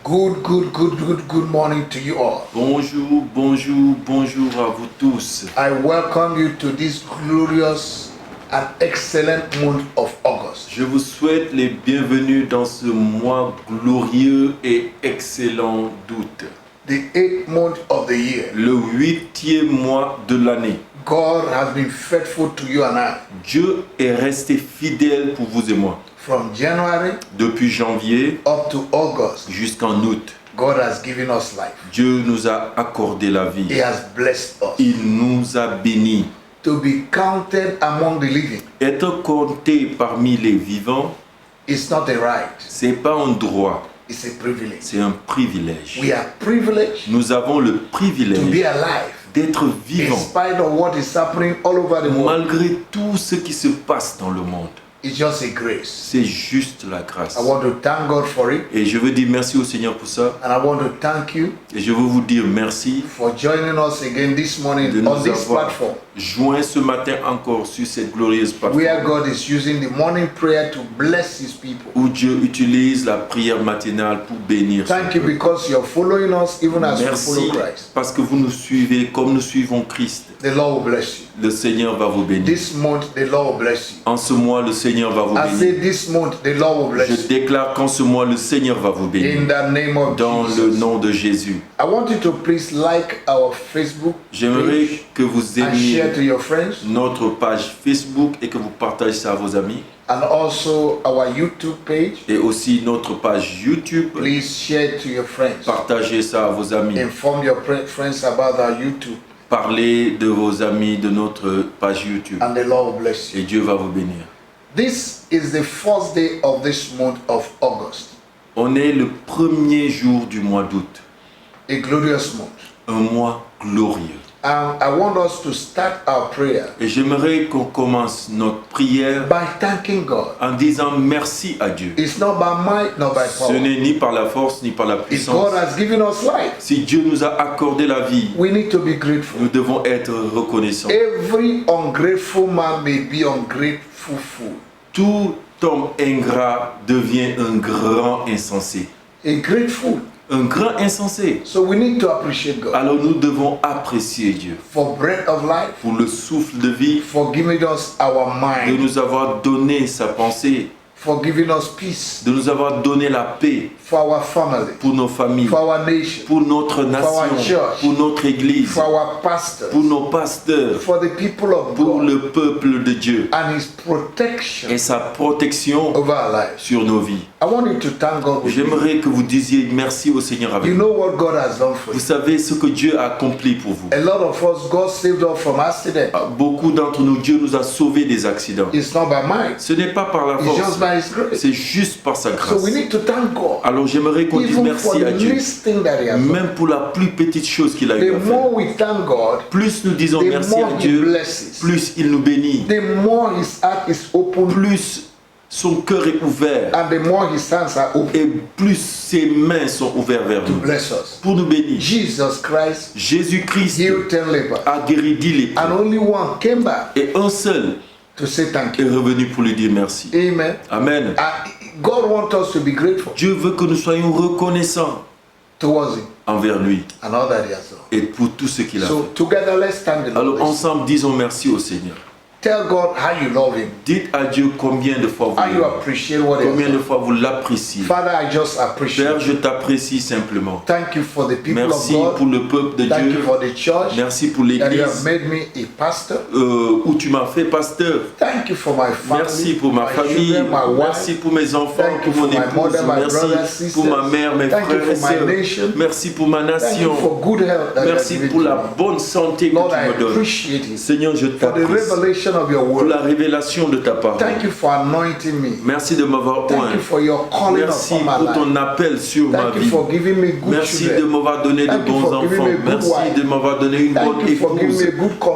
Good morning to you all. Bonjour, bonjour, bonjour à vous tous. I welcome you to this glorious and excellent month of August. Je vous souhaite les bienvenus dans ce mois glorieux et excellent d'août. The 8th month of the year. Le 8e mois de l'année. God has been faithful to you and I. Dieu est resté fidèle pour vous et moi. From January depuis janvier up to August, jusqu'en août, God has given us life. Dieu nous a accordé la vie. He has blessed us. Il nous a bénis. To be counted among the living. Être compté parmi les vivants, it's not a right. C'est pas un droit. It's a privilege. C'est un privilège. We are privileged. Nous avons le privilège to be alive. D'être vivants. In spite of what is happening all over the world. Malgré tout ce qui se passe dans le monde. It's just a grace. C'est juste la grâce. I want to thank God for it. Et je veux dire merci au Seigneur pour ça. And I want to thank you. Et je veux vous dire merci for joining us again this morning on this platform. Joint ce matin encore sur cette glorieuse plateforme. Where God is using the morning prayer to bless His people. Où Dieu utilise la prière matinale pour bénir. Thank you because you're following us even as we follow Christ. Parce que vous nous suivez comme nous suivons Christ. The Lord will bless you. Le Seigneur va vous bénir. This month the Lord will bless you. En ce mois le Seigneur va vous bénir. I say this month the Lord will bless you. Je déclare qu'en ce mois le Seigneur va vous bénir. In the name of dans Jesus. le nom de Jésus. I want you to please like our Facebook J'aimerais page que vous and aimiez share to your friends. Notre page Facebook et que vous partagez ça à vos amis. And also our YouTube page. Et aussi notre page YouTube. Please share to your friends. Partagez ça à vos amis. Inform your friends about our YouTube. Parlez de vos amis de notre page YouTube. And the Lord will bless you. Et Dieu va vous bénir. This is the first day of this month of August. On est le premier jour du mois d'août. A glorious month. Un mois glorieux. And I want us to start our prayer. Et j'aimerais qu'on commence notre prière by thanking God. En disant merci à Dieu. It's not by might, not by power. Ce n'est ni par la force ni par la puissance. God has given us life. Si Dieu nous a accordé la vie, we need to be grateful. Nous devons être reconnaissants. Every ungrateful man may be ungrateful fool. Tout homme ingrat devient un grand insensé. A great fool. Un grand insensé. So we need to appreciate God. Alors nous devons apprécier Dieu. For breath of life. Pour le souffle de vie. For giving us our mind. De nous avoir donné sa pensée. For giving us peace. De nous avoir donné la paix. For our family. Pour nos familles. For our nation. Pour notre nation. For our church. Pour notre église. For our pastors. Pour nos pasteurs. For the people of pour God. le peuple de Dieu. And His protection. Et sa protection over our lives. Sur nos vies. I want you to thank God. J'aimerais que vous disiez merci au Seigneur avec you know what God has done for you. Vous savez ce que Dieu a accompli pour vous. A lot of us, God saved us from accidents. Beaucoup d'entre nous, Dieu nous a sauvés des accidents. It's not by might. Ce n'est pas par la force. It's just by His grace. C'est juste par sa grâce. So we need to thank God. Alors j'aimerais qu'on dise merci à Dieu. Même pour la plus petite chose qu'il a eu à faire. Plus nous disons merci à Dieu, plus il nous bénit. Plus son cœur est ouvert. Et plus ses mains sont ouvertes vers nous. Pour nous bénir. Jésus-Christ a guéri 10 lépreux. Et un seul est revenu pour lui dire merci. Amen. Amen. God wants us to be grateful. Dieu veut que nous soyons reconnaissants envers lui et pour tout ce qu'il a fait. Together, let's thank the Lord. Alors ensemble, disons merci au Seigneur. Tell God how you love Him. Dites à Dieu combien de fois combien de fois vous l'appréciez. Father, I just appreciate. Père, je t'apprécie simplement. Thank you for the people Merci of God. Pour le peuple de Thank Dieu. You for the church. Merci pour l'église. You have made me a pastor. Où tu m'as fait pasteur. Thank you for my family. Merci pour ma famille. Children, my wife. Merci pour mes enfants, Thank pour mon épouse. mother, merci pour ma mère, mes Thank frères et sœurs. Merci pour ma nation. Thank you for good health Merci pour la bonne santé que Lord, tu me donnes. Seigneur, je t'apprécie. Pour la révélation de ta parole. Thank you for anointing me. Merci de m'avoir oint. Merci pour ton appel sur ma vie. Merci de m'avoir donné de bons enfants. Merci de m'avoir donné une bonne épouse.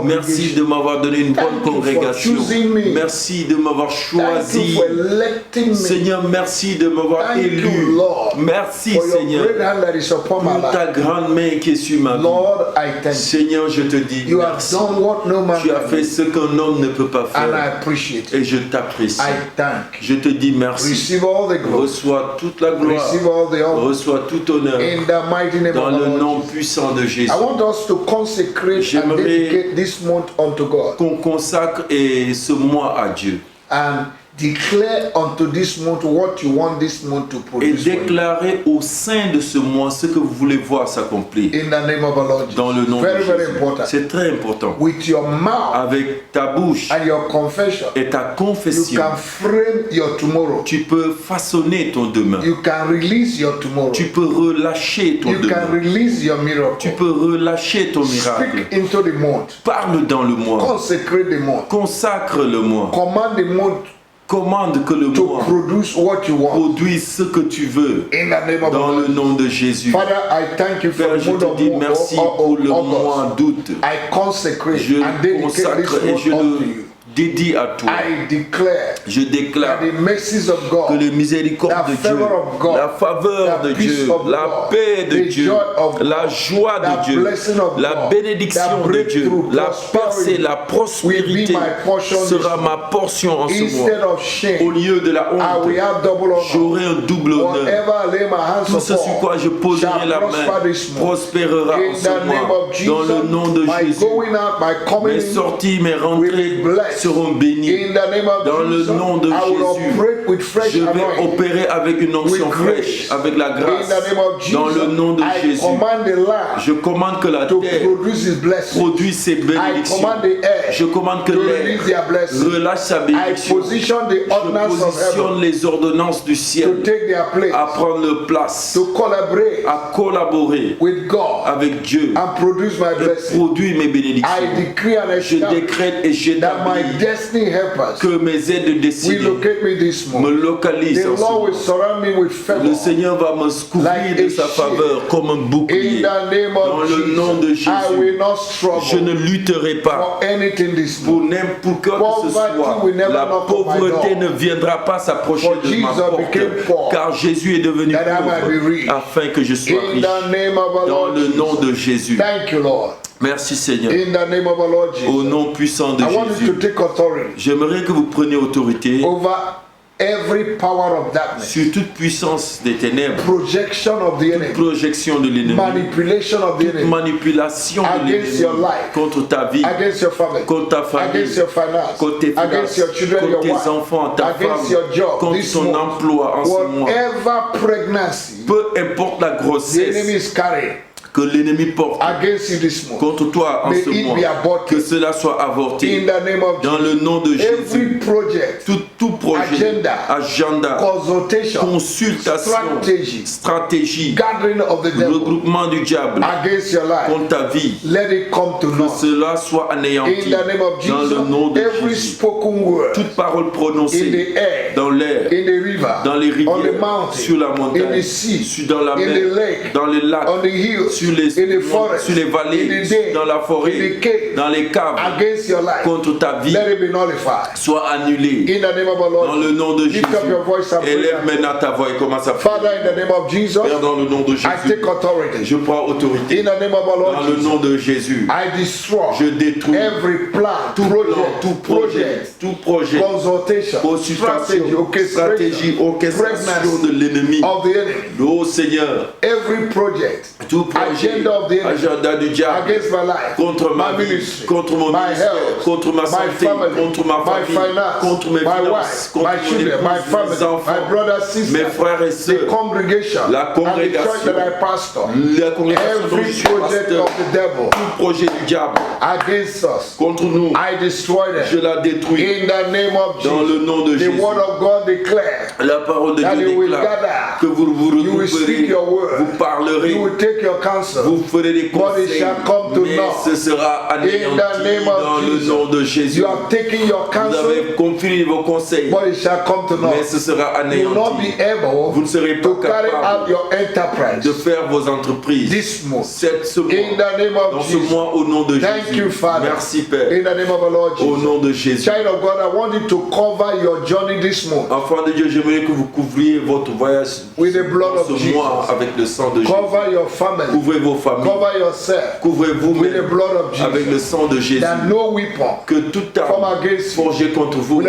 Merci de m'avoir donné une bonne congrégation. Merci de m'avoir choisi. Seigneur, merci de m'avoir élu. Merci Seigneur pour ta grande main qui est sur ma vie. Seigneur, je te dis merci. Tu as fait ce qu'un homme ne peut pas faire. And I appreciate it. Et je t'apprécie. I thank you. Je te dis merci. Receive all the glory. Reçois toute la gloire. Receive all the honor. Reçois tout honneur. In the mighty name Dans of le the nom Lord Jesus. puissant de Jésus. I want us to consecrate and J'aimerais dedicate this month unto God. qu'on consacre ce mois à Dieu. And declare unto this month what you want this month to Et produce for you. déclarer au sein de ce mois ce que vous voulez voir s'accomplir. In the name of the Lord Jesus. Dans le nom Very, de very Jésus. important. C'est très important. With your mouth Avec ta bouche and your confession, et ta you confession, can frame your tomorrow. tu peux façonner ton demain. You can release your tomorrow. Tu peux relâcher ton You can demain. release your miracle. Tu peux relâcher ton miracle. Speak into the month. Parle dans le mois. Consecrate the month. Consacre le mois. Command the month Commande que le to mois produce what you want. produise ce que tu veux. In the name of the Dans Lord. le nom de Jésus. Father, I thank you for Père, the je month te of dis merci pour le mois d'août. I consecrate Je and dedicate consacre this et je month unto le you. dédie à toi. I declare Je déclare that the mercies of que God, les miséricordes the de Dieu, favor of God, la faveur the de peace Dieu, of la God, paix de the Dieu, joy of God, la joie the de Dieu, blessing of la God, bénédiction the de Dieu, breakthrough, la prosperity percée, la prospérité will be my portion sera this ma portion en ce instead mois. of Au shame. lieu de la I honte, will have double honor. j'aurai un double honneur. Whatever I lay my hands Tout ce sur quoi je upon poserai shall la prosper main this month. prospérera en In ce the name mois. of Jesus, Dans le nom de my Jésus, going out, my coming mes in, sorties, mes rentrées will be blessed. seront bénies. in the name of Dans le Jesus, nom de I will Jésus, operate with fresh je vais anointing. opérer avec une onction With fraîche, grace. avec la In grâce. the name of Jesus, Dans le nom de I Jésus, command the land je commande que la to terre produce his blessing. produise ses I bénédictions. command the air Je commande que to l'air release their blessing. relâche sa I bénédiction. position the Je ordinance of positionne heaven les ordonnances du to ciel take their place, à prendre leur place, to collaborate à collaborer with God avec Dieu and produce my et blessing. produire mes I bénédictions. decree and Je establish décrète et that my j'établis destiny helpers que mes aides will décidées locate me this me month. localisent The en ce Lord will moment. surround me with favor. Le Seigneur va me couvrir Like de a sa shield. faveur comme un In bouclier. the name Dans of le nom de Jesus, I will Jésus, not je ne struggle lutterai pas for anything this pour month. n'importe quoi que ce Poverty soit. will never La knock on my pauvreté door. ne viendra pas s'approcher For de ma Jesus porte, became poor, car Jésus est devenu that I might be pauvre rich. afin que je sois In riche. the name of our Dans Lord le nom Jesus. de Jésus. Thank you, Lord. Merci Seigneur. In the name of our Lord Au Jesus. nom puissant de I want you Jésus. to take authority J'aimerais que vous preniez autorité over every power of darkness, sur toute puissance des ténèbres, projection of the enemy, projection de l'ennemi, manipulation of the enemy manipulation de against your l'ennemi life, contre ta vie, against your family, contre ta famille, against your finance, contre tes against finances, your children, contre your tes wife, enfants, ta against femme, your job, contre this ton month. emploi en ce mois. Whatever pregnancy Peu importe la the enemy grossesse is carrying que l'ennemi porte against you this month, contre toi en may ce it mois, be aborted. que cela soit In avorté the name of dans Jesus. le nom de Every Jésus. project, Tout projet, agenda, consultation, consultation, stratégie, gathering of the devil regroupement du diable against your life, contre ta vie, let it come to que naught. cela soit In anéanti the name of dans le nom Jesus, de every Jésus. spoken word Toute parole in prononcée the air, dans l'air, in the river, dans les on the rivières, mountain, sur la in montagne, the sea, dans la in the mer, lake, dans les lacs, on the hills, sur les, in the forest, sur les vallées, in the day, dans la in forêt, the cave, dans les caves, against your life, contre ta vie, let it be nullified. soit annulée. In the name of our Lord, Dans le nom de Jésus, lift up your voice and pray. élève maintenant ta voix et commence à prier. Father, in the name of Jesus, Père, dans le nom de I Jésus, take authority. je prends autorité. In the name of our Lord Dans le Jesus, nom de Jésus, I destroy je détruis every plan, tout plan, tout project, projet, consultation, strategy, consultation, stratégie, orchestration de l'ennemi. of the enemy, Ô Seigneur, every project, tout projet, agenda of the enemy agenda du diable, against my life, contre ma my vie, ministry, contre mon my ministère, health, contre ma my santé, family, contre ma my famille, finance, contre mes my finances, wife, contre my mon children, my épouse, family, mes enfants, my brothers, mes sisters, frères et the sœurs, congregation, la and the church congrégation, that I pastor. la congrégation dont je Every suis project pasteur, of the devil tout projet du diable against us, contre nous, I destroy je them. la détruis. In the name of Dans le Jesus, nom de the Jésus. word of God declares La parole de that Dieu you will déclare gather, que vous vous you will regrouperez, speak your word, vous parlerez, you will take your counsel, vous ferez des but it conseils, shall come to mais naught. ce sera In the anéanti name of dans le Jesus. nom de Jésus. You have taken your Vous counsel, avez confirmé vos conseils, but it shall come to mais naught. ce sera You will not anéanti. be able Vous ne serez pas to carry out capable your enterprise de faire vos entreprises this month. ce mois, In the name dans of ce Jesus. mois au nom de Thank Jésus. you, Father. Merci Père, In the name of our Lord au Jesus. nom de Jésus. Child of God, I want you to cover your journey this month Enfant de Dieu, j'aimerais que vous couvriez votre voyage with the blood dans of ce mois Jesus. avec le sang de Jésus. Cover your family. Couvrez Couvrez vos familles. Cover yourself. Couvrez-vous with the blood of Jesus. avec le sang de Jésus. That no weapon que toute arme forgée contre vous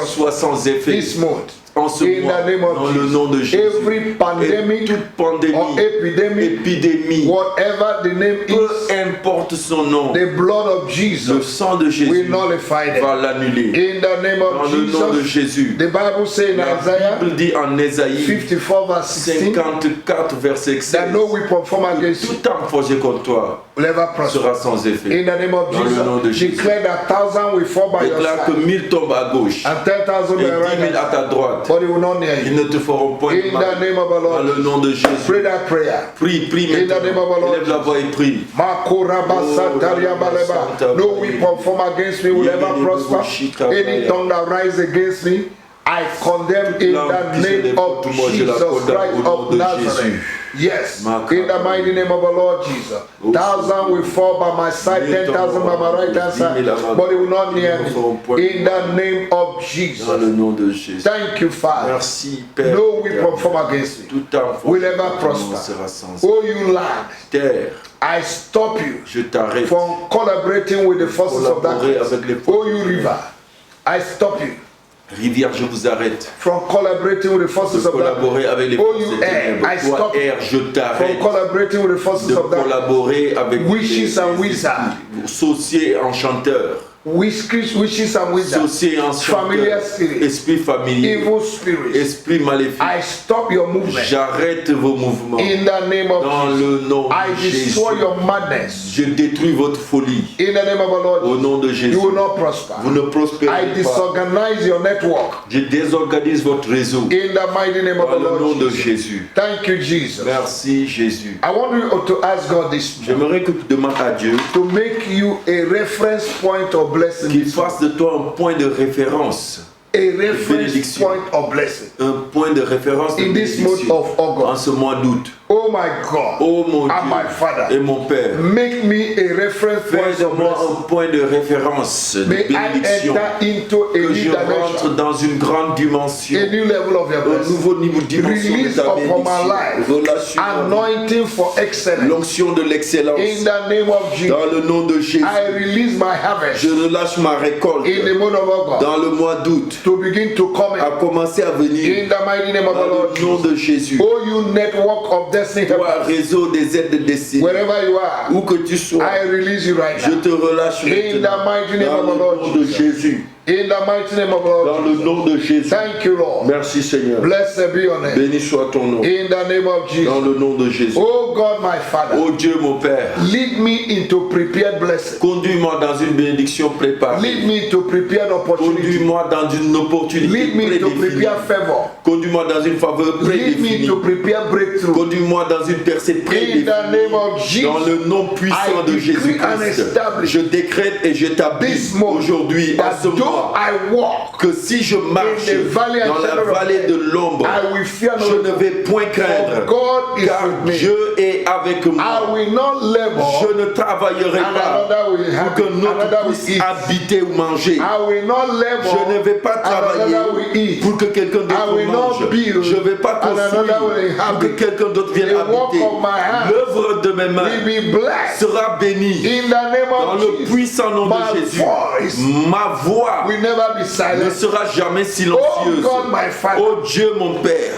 soit sans effet. This month. En ce mois, dans le nom de Jésus, every pandemic et toute pandémie, or épidémie, whatever the name peu importe son nom, the blood of Jesus le sang de Jésus va l'annuler. In the name of dans le nom de Jésus, the Bible says in la Bible dit en Ésaïe 54 verse 16, 54 verset 16, that no weapon formed against toute arme forgée contre toi sera sans effet. In the name of dans Jesus, le nom de Jésus, declare that 1,000 will fall by your déclare que side, 1000 tombent à gauche and 10,000 et will 10 000 à ta droite. but it will not near Ils you. ne te feront point de In mal. the name of the Dans Lord, le nom de Jésus. pray that prayer. Prie In the name of the maintenant. Lord Élève la voix et prie. No weapon formed against me will ever prosper. Any tongue that rises against me, I condemn in the name of Jesus Christ of Nazareth. Yes, in the mighty name of the Lord Jesus. 1,000 will fall by my side, 10,000 by my right hand side, but it will not near me. In the name of Jesus. Dans le nom de Jésus. Thank you, Father. Merci, Père. No weapon formed against me will ever prosper. Oh, you land. Terre, I stop you je t'arrête from collaborating with the forces of darkness. Oh, you river, I stop you. Rivière, je vous arrête. From collaborating with the forces of darkness. Avec les Oh, you air, I stop air, je t'arrête. from collaborating with the forces of darkness. Collaborer avec witches and wizards. Sorciers enchanteurs. Witches and wizards, familiar spirits, esprit familier, evil spirits, esprit maléfique. I stop your movement. J'arrête vos mouvements. In the name of dans Jesus. le nom I de Jésus. destroy your madness. Je détruis votre folie. In the name of the Lord. Au nom de Jésus. You will not prosper. Vous ne prospérez I disorganize your network. Je désorganise votre réseau. In the mighty name of the Lord. Au nom de Jésus. Thank you, Jesus. Merci Jésus. I want you to ask God this. J'aimerais que tu demandes à Dieu to make you a reference point of blessing. Qu'il fasse de toi un point de référence. A reference point of blessing. Un point de référence de in this month of August. En ce mois d'août. Oh my God. Oh mon and Dieu. my Father. Et mon Père. Make me a reference point of blessing. Un point de référence de bénédiction. Que je rentre dans une grande dimension. A new level of your blessing. Un nouveau niveau de dimension Release de ta upon my life. Relation. Anointing for excellence. L'onction de l'excellence. In the name of Jesus. Dans le nom de Jésus. I release my harvest. Je relâche ma récolte. In the month of August. Dans le mois d'août. To begin to come in. À commencer à venir. In the mighty name of the Lord. Dans le nom de Jésus. Oh, you network of destiny. Réseau des aides de destinée. Wherever you are. Où que tu sois. I release you right now. Je te relâche in the mighty name of the Lord de Jésus. In the mighty name of the Lord. Dans le nom de Jésus. Thank you, Lord. Merci Seigneur. Blessed be your name. Béni soit ton nom. In the name of Jesus. Dans le nom de Jésus. Oh God, my Father. Oh Dieu, mon Père. Lead me into prepared blessing. Conduis-moi dans une bénédiction préparée. Lead me to prepared opportunity. Conduis-moi dans une opportunité Lead me to prepare favor. Conduis-moi dans une faveur prédéfinie. Lead me to prepare breakthrough. Conduis-moi dans une percée prédéfinie. In the name of Jesus. Dans le nom puissant de Jésus-Christ. Je décrète et j'établis aujourd'hui à ce mois que si je marche dans la vallée de l'ombre, je ne vais point craindre, car Dieu est avec moi. Je ne travaillerai pas pour que notre puisse habiter ou manger. Je ne vais pas travailler pour que quelqu'un d'autre mange. Je ne vais pas construire pour que quelqu'un d'autre vienne habiter. L'œuvre de mes mains sera bénie dans le puissant nom de Jésus. Ma voix ne sera jamais silencieuse. Oh Dieu mon Père,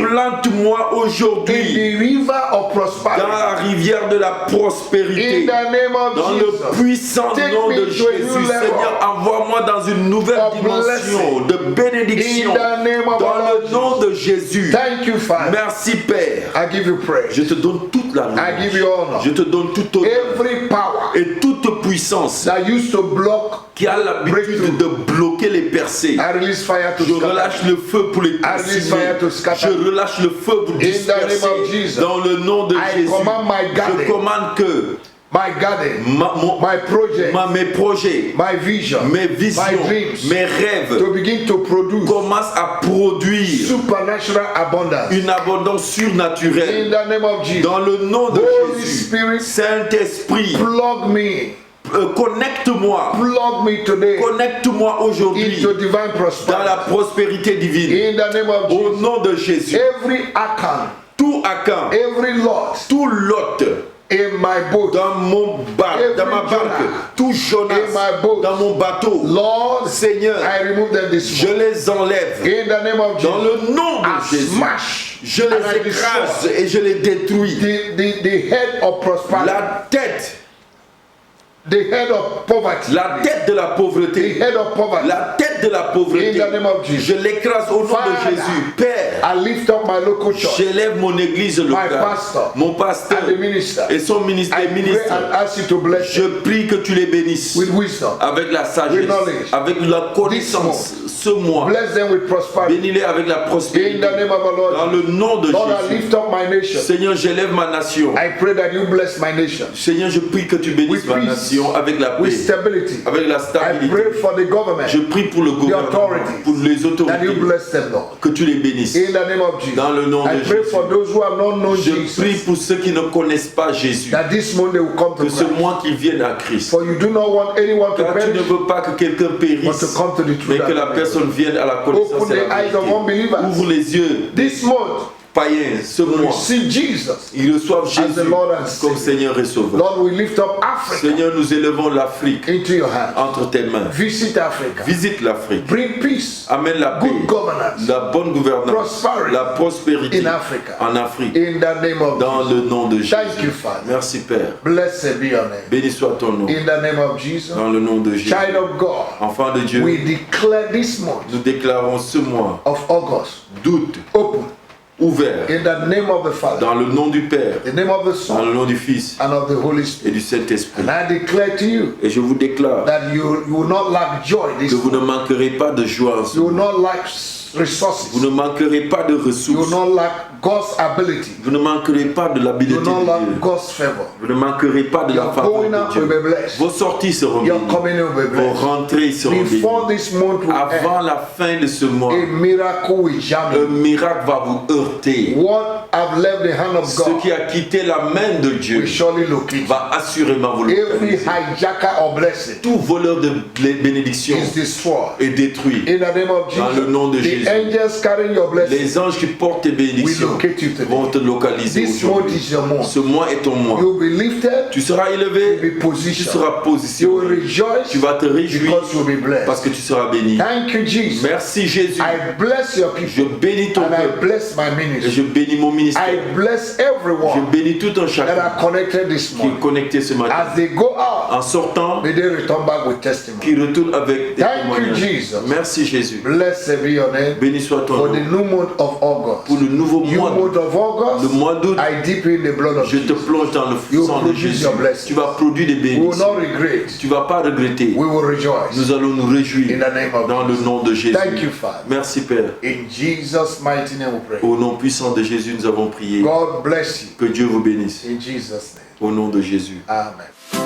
plante-moi aujourd'hui dans la rivière de la prospérité. Dans le puissant nom de Jésus, Seigneur, envoie-moi dans une nouvelle dimension de bénédiction. Dans le nom de Jésus. Merci Père. Je te donne toute la gloire. Je te donne toute honneur et toute puissance qui a l'habitude de bloquer les percées. Je relâche le feu pour les consumer. Je relâche le feu pour disperser. Dans le nom de Jésus, je commande que mes projets, mes visions, mes rêves commencent à produire une abondance surnaturelle. Dans le nom de Jésus, Saint-Esprit, connecte-moi aujourd'hui dans la prospérité divine. Au nom de Jésus. Tout Akan, every lot, tout Lot, in my boat, dans ma barque, tout Jonas, in my boat, dans mon bateau, Lord, Seigneur, I remove them this je morning. les enlève. In the name of Jesus, dans le nom de Jésus, smash, je les écrase et je les détruis. The head of prosperity, La tête, the head of poverty, la tête de la pauvreté, the head of poverty, la tête de la pauvreté, in the name of Jesus, je l'écrase au nom Father, de Jésus. Père, I lift up my local church, j'élève mon église locale, pastor, mon pasteur and the minister. et son ministre, I les ministres. pray and ask you to bless Je them prie que tu les bénisses with wisdom, avec la sagesse, with knowledge, avec la connaissance. Ce mois, bless them with prosperity. bénis-les avec la In prospérité. the name of the Lord, Dans le nom de Lord, I Jésus. lift up my nation. Seigneur, j'élève ma nation. I pray that you bless my nation Seigneur, je prie que tu bénisses with ma peace, nation avec la with paix, stability. avec la I stabilité. pray for the government, Je prie pour le gouvernement, authorities, pour les that you autorités, bless them, Lord. que tu les bénisses. In the name of Jesus, Dans le nom I de pray Jésus. for those who have not known Je prie Jesus, pour ceux qui ne connaissent pas Jésus, that this morning they will come to que ce Christ. mois qu'ils viennent à Christ. For you do not want anyone to Car tu ne perish, veux pas que quelqu'un but périsse, to come to the mais truth. que la personne vienne à la connaissance Open de the la eyes of vérité. unbelievers. Ouvre les yeux This month, païens ce mois. receive Jesus Ils reçoivent as the Jésus Lord and comme Savior. Seigneur et Sauveur. Lord, we lift up Africa Seigneur, nous élevons l'Afrique into your hands. entre tes mains. Visit Africa. Visite l'Afrique. Bring peace, Amène la paix, good governance la bonne gouvernance, prosperity la prospérité in Africa. en Afrique. In the name of Dans Jesus. le nom de Jésus. Thank you, Father. Merci Père. Blessed be your name. Béni soit ton nom. In the name of Jesus. Dans le nom de Jésus. Child of God, Enfant de Dieu, we declare this month nous déclarons ce mois of August d'août open ouvert in the name of the Father, dans le nom du Père, the name of the dans Son, le nom du Fils and of the Holy et Spirit. du Saint-Esprit. And I declare to you Et je vous déclare that you will not lack joy this que vous ne month. manquerez pas de joie en ce You will moment. not lack resources. Vous ne manquerez pas de You will ressources. not lack God's ability. Vous ne manquerez pas de You l'habileté will not de lack Dieu. God's favor. Vous ne manquerez pas de la Your faveur going out de will Dieu. be blessed. Vos sorties seront Your bénies. coming in will be Vos blessed. rentrées seront bénies. Before this month will Avant end, la fin de ce mois, a miracle will jam un you. miracle va vous heurter. What have left the hand of Ce God qui a quitté la main de Dieu will surely locate you. va assurément vous Every localiser. hijacker of blessing Tout voleur de bénédiction is destroyed. est détruit. In the name of Dans le nom de Jesus, Jésus. the angels carrying your blessing Les anges qui portent tes will bénédictions locate you vont today. te localiser This month aujourd'hui. is your month. Ce mois est ton mois. You will be lifted, Tu seras you will élevé, be tu positioned. seras You will positionné. rejoice Tu vas te réjouir because you will be parce blessed. que tu seras béni. Thank you, Jesus. Merci Jésus. I bless your Je people bénis ton and I peuple bless my et ministry. je bénis mon ministère. I bless Je everyone bénis tout un that chacun are connected this qui est morning. connecté ce matin. As they go out, En sortant, may they return back with testimony. qui retourne avec des Thank you, témoignages. Jesus. Merci Jésus. Blessed be your name Béni soit ton for the nom. new month of August. Pour le nouveau New mois, month of le August, mois d'août, I dip in the blood of je te Jesus. plonge dans le You sang de produce Jésus. your blessings. Tu vas produire des We will bénédictions. not regret. Tu vas pas regretter. We will rejoice. Nous allons nous réjouir In the name of dans le Jesus. nom de Jésus. Thank you, Father. Merci Père. In Jesus' mighty name we pray. Au nom puissant de Jésus, nous avons prié. God bless you. Que Dieu vous bénisse. In Jesus' name. Au nom de Jésus. Amen.